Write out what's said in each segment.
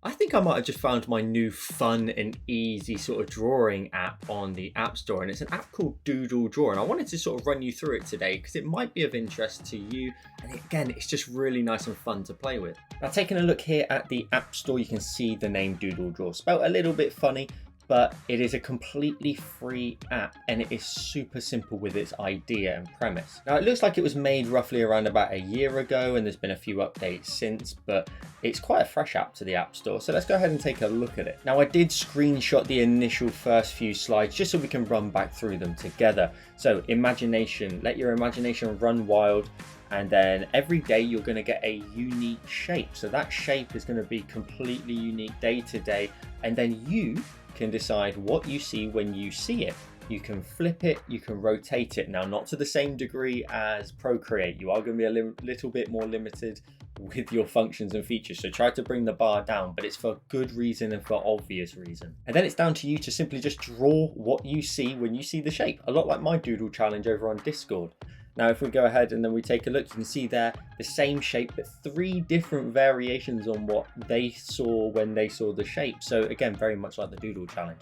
I think I might have just found my new fun and easy sort of drawing app on the App Store, and it's an app called Dudel Draw. And I wanted to sort of run you through it today because it might be of interest to you. And again, it's just really nice and fun to play with. Now, taking a look here at the App Store, you can see the name Doodle Draw, spelled a little bit funny, but it is a completely free app and it is super simple with its idea and premise. Now, it looks like it was made roughly around about a year ago and there's been a few updates since, but it's quite a fresh app to the App Store. So let's go ahead and take a look at it. Now, I did screenshot the initial first few slides just so we can run back through them together. So imagination, let your imagination run wild. And then every day you're going to get a unique shape. So that shape is going to be completely unique day to day. And then you can decide what you see when you see it. You can flip it, you can rotate it. Now, not to the same degree as Procreate. You are going to be a little bit more limited with your functions and features. So try to bring the bar down, but it's for good reason and for obvious reason. And then it's down to you to simply just draw what you see when you see the shape. A lot like my doodle challenge over on Discord. Now, if we go ahead and then we take a look, you can see there the same shape, but 3 different variations on what they saw when they saw the shape. So again, very much like the doodle challenge.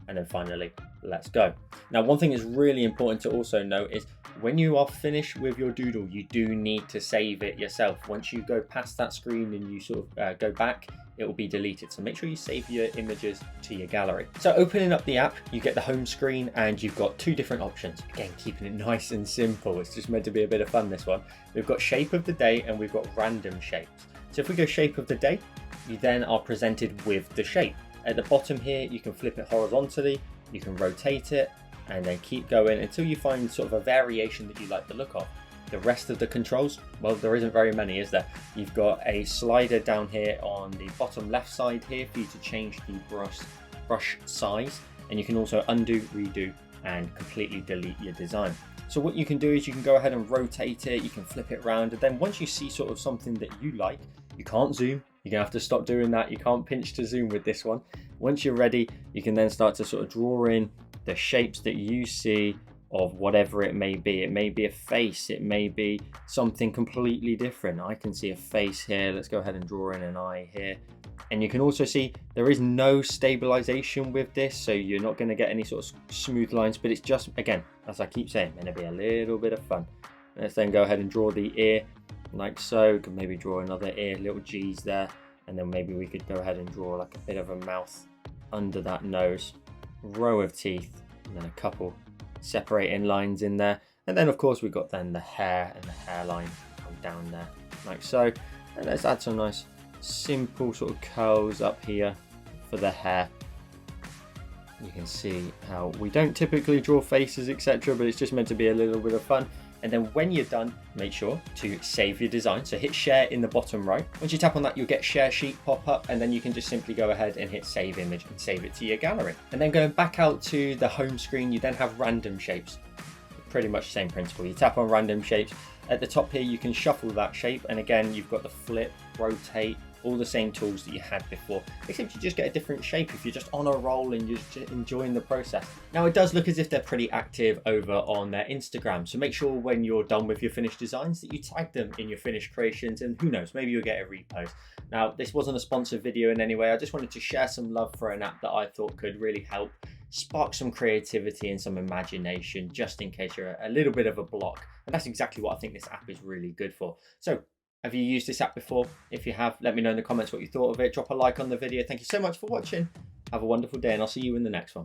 And then finally, let's go. Now, one thing is really important to also note is when you are finished with your doodle, you do need to save it yourself. Once you go past that screen and you sort of go back, it will be deleted. So make sure you save your images to your gallery. So opening up the app, you get the home screen and you've got 2 different options. Again, keeping it nice and simple. It's just meant to be a bit of fun, this one. We've got shape of the day and we've got random shapes. So if we go shape of the day, you then are presented with the shape. At the bottom here, you can flip it horizontally, you can rotate it, and then keep going until you find sort of a variation that you like the look of. The rest of the controls, well, there isn't very many, is there? You've got a slider down here on the bottom left side here for you to change the brush size, and you can also undo, redo, and completely delete your design. So what you can do is you can go ahead and rotate it, you can flip it around, and then once you see sort of something that you like, you can't zoom, you're gonna have to stop doing that. You can't pinch to zoom with this one. Once you're ready, you can then start to sort of draw in the shapes that you see of whatever it may be. It may be a face, it may be something completely different. I can see a face here. Let's go ahead and draw in an eye here. And you can also see there is no stabilization with this, so you're not going to get any sort of smooth lines, but it's just, again, as I keep saying, going to be a little bit of fun. Let's then go ahead and draw the ear like so. Could maybe draw another ear, little G's there, and then maybe we could go ahead and draw like a bit of a mouth under that nose, row of teeth, and then a couple separating lines in there. And then of course we've got then the hair and the hairline come down there like so. And let's add some nice simple sort of curls up here for the hair. You can see how we don't typically draw faces, etc., but it's just meant to be a little bit of fun. And then when you're done, make sure to save your design. So hit share in the bottom right. Once you tap on that, you'll get share sheet pop up, and then you can just simply go ahead and hit save image and save it to your gallery. And then going back out to the home screen, you then have random shapes. Pretty much the same principle. You tap on random shapes. At the top here, you can shuffle that shape. And again, you've got the flip, rotate, all the same tools that you had before, except you just get a different shape if you're just on a roll and you're just enjoying the process. Now, it does look as if they're pretty active over on their Instagram, so make sure when you're done with your finished designs that you tag them in your finished creations, and who knows, maybe you'll get a repost. Now, this wasn't a sponsored video in any way. I just wanted to share some love for an app that I thought could really help spark some creativity and some imagination, just in case you're a little bit of a block. And that's exactly what I think this app is really good for. So have you used this app before? If you have, let me know in the comments what you thought of it. Drop a like on the video. Thank you so much for watching. Have a wonderful day, and I'll see you in the next one.